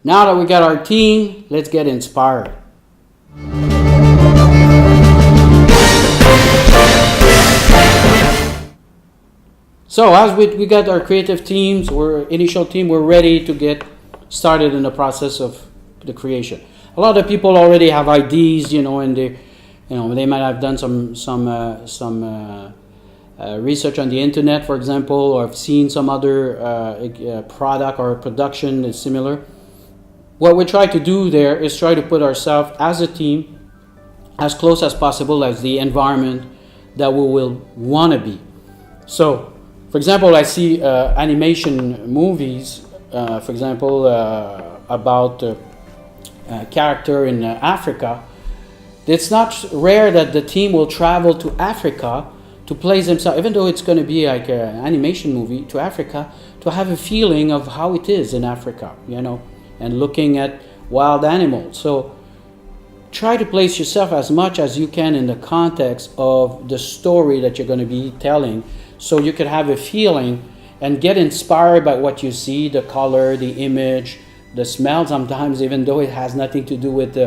Now that we got our team, let's get inspired. So as we got our creative teams, initial team, we're ready to get started in the process of the creation. A lot of people already have ideas, and they might have done some research on the internet, for example, or have seen some other product or production that's similar. What we try to do there is try to put ourselves as a team as close as possible as the environment that we will want to be. So, for example, I see animation movies, for example, about a character in Africa. It's not rare that the team will travel to Africa to place themselves, even though it's going to be like an animation movie, to Africa, to have a feeling of how it is in Africa, and looking at wild animals. So try to place yourself as much as you can in the context of the story that you're going to be telling, so you could have a feeling and get inspired by what you see, the color, the image, the smell sometimes, even though it has nothing to do with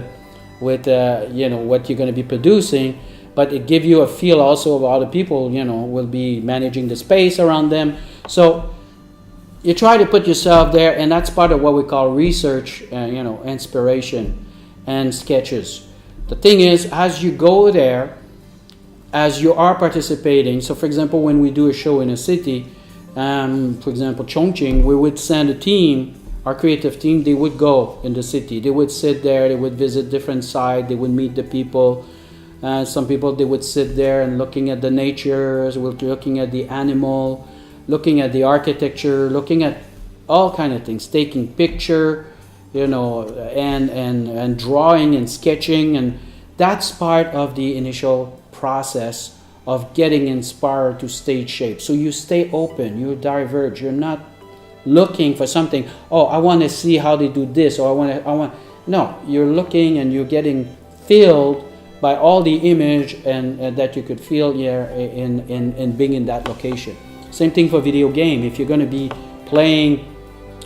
what you're going to be producing, but it gives you a feel also of how the people, will be managing the space around them. So you try to put yourself there, and that's part of what we call research, inspiration and sketches. The thing is, as you go there, as you are participating, so for example, when we do a show in a city, for example, Chongqing, we would send a team, our creative team, they would go in the city. They would sit there, they would visit different sites, they would meet the people. Some people, they would sit there and looking at the nature, looking at the animal, looking at the architecture, looking at all kind of things, taking picture, and drawing and sketching, and that's part of the initial process of getting inspired to stage shape. So you stay open, you diverge, you're not looking for something, I want to see how they do this, or I want. No, you're looking and you're getting filled by all the image and that you could feel in being in that location. Same thing for video game. If you're going to be playing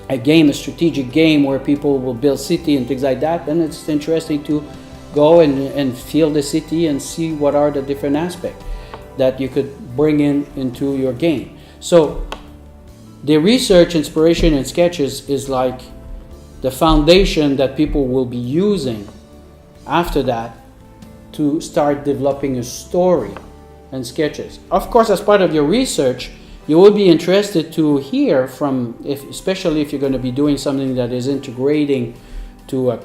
a strategic game where people will build city and things like that, then it's interesting to go and feel the city and see what are the different aspects that you could bring into your game. So the research, inspiration, and sketches is like the foundation that people will be using after that to start developing a story and sketches. Of course, as part of your research, you will be interested to hear from, especially if you're going to be doing something that is integrating to a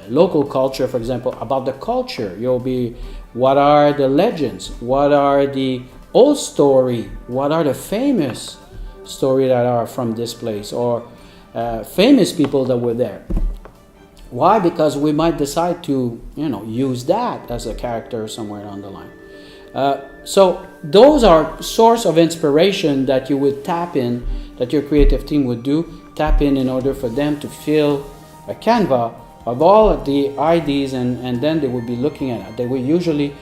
local culture, for example, about the culture. You'll be, what are the legends? What are the old story? What are the famous story that are from this place, or famous people that were there? Why? Because we might decide to, use that as a character somewhere down the line. So those are source of inspiration that you would tap in, that your creative team would tap in order for them to fill a canvas of all of the ideas, and then they would be looking at it. They would usually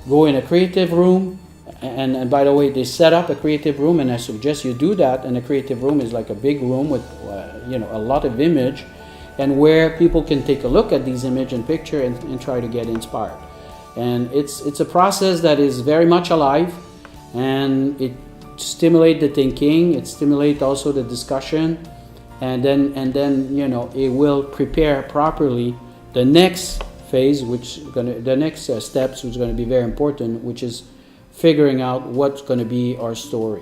go in a creative room, and by the way, they set up a creative room, and I suggest you do that. And a creative room is like a big room with a lot of image, and where people can take a look at these image and picture and try to get inspired. And it's a process that is very much alive, and it stimulates the thinking, it stimulates also the discussion, and then it will prepare properly the next phase, the next steps, which is going to be very important, which is figuring out what's going to be our story.